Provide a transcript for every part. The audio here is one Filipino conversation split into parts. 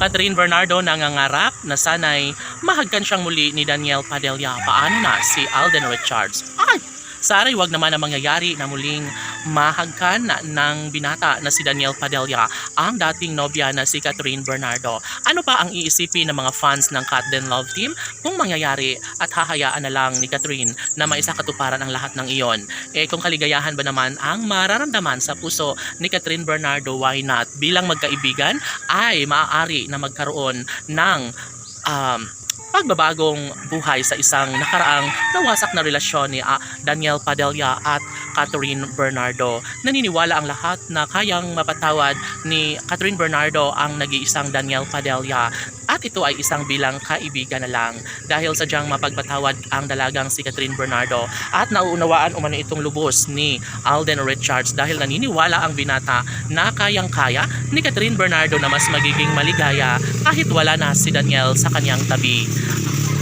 Catherine Bernardo nangangarap na sana'y mahagkan siyang muli ni Daniel Padilla. Paano na si Alden Richards? Saray wag naman ang mangyayari na muling mahagkan ng binata na si Daniel Padilla ang dating nobya na si Catherine Bernardo. Ano pa ang iisipin ng mga fans ng Cat Den Love Team kung mangyayari at hahayaan na lang ni Catherine na maisakatuparan ang lahat ng iyon? Kung kaligayahan ba naman ang mararamdaman sa puso ni Catherine Bernardo, why not? Bilang magkaibigan ay maaari na magkaroon ng pagbabagong buhay sa isang nakaraang nawasak na relasyon ni Daniel Padilla at Catherine Bernardo. Naniniwala ang lahat na kayang mapatawad ni Catherine Bernardo ang nag-iisang Daniel Padilla at ito ay isang bilang kaibigan na lang dahil sadyang mapagpatawad ang dalagang si Catherine Bernardo at nauunawaan umano itong lubos ni Alden Richards dahil naniniwala ang binata na kayang-kaya ni Catherine Bernardo na mas magiging maligaya kahit wala na si Daniel sa kanyang tabi.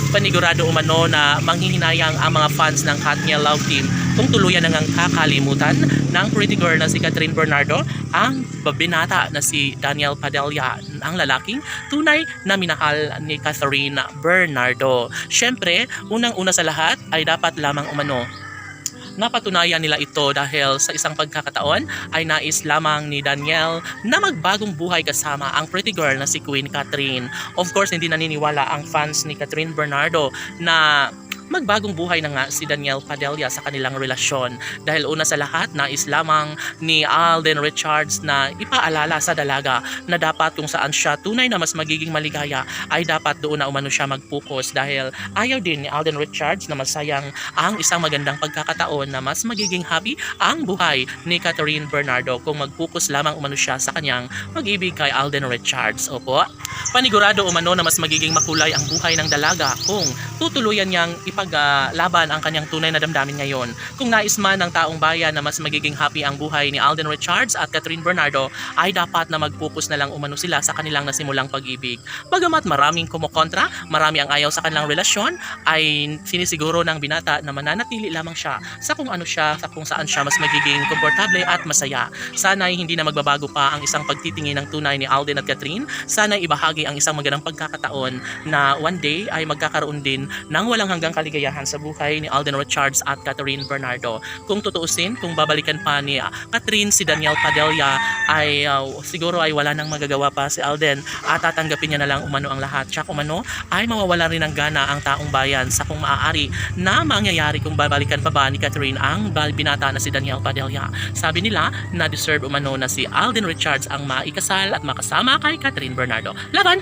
Panigurado umano na manghihinayang ang mga fans ng Cat Den Love Team kung tuluyan na ngang kakalimutan ng pretty girl na si Catherine Bernardo ang babinata na si Daniel Padilla, ang lalaking tunay na minahal ni Catherine Bernardo. Syempre, unang-una sa lahat ay dapat lamang umano napatunayan nila ito dahil sa isang pagkakataon ay nais lamang ni Daniel na magbagong buhay kasama ang pretty girl na si Queen Catherine. Of course, hindi naniniwala ang fans ni Catherine Bernardo na magbagong buhay na nga si Daniel Padilla sa kanilang relasyon dahil una sa lahat nais lamang ni Alden Richards na ipaalala sa dalaga na dapat kung saan siya tunay na mas magiging maligaya ay dapat doon na umano siya mag-focus dahil ayaw din ni Alden Richards na masayang ang isang magandang pagkakataon na mas magiging happy ang buhay ni Catherine Bernardo kung mag-focus lamang umano siya sa kanyang pag-ibig kay Alden Richards. Opo, panigurado umano na mas magiging makulay ang buhay ng dalaga kung tutuluyan niyang ipaglaban ang kanyang tunay na damdamin ngayon. Kung nais man ng taong bayan na mas magiging happy ang buhay ni Alden Richards at Catherine Bernardo ay dapat na mag-focus na lang umano sila sa kanilang nasimulang pag-ibig. Bagamat maraming kumukontra, marami ang ayaw sa kanilang relasyon, ay sinisiguro ng binata na mananatili lamang siya sa kung ano siya, sa kung saan siya mas magiging komportable at masaya. Sana'y hindi na magbabago pa ang isang pagtitingin ng tunay ni Alden at Catherine. Sana'y ibahagi ang isang magandang pagkakataon na one day ay magkakaroon din ng walang hanggang kaligayahan sa buhay ni Alden Richards at Catherine Bernardo. Kung tutuusin, kung babalikan pa ni Catherine si Daniel Padilla ay siguro ay wala nang magagawa pa si Alden at tatanggapin niya na lang umano ang lahat. Tsaka umano ay mawawala rin ng gana ang taong bayan sa kung maaari na mangyayari kung babalikan pa ba ni Catherine ang binata na si Daniel Padilla. Sabi nila na deserve umano na si Alden Richards ang maikasal at makasama kay Catherine Bernardo. Laban!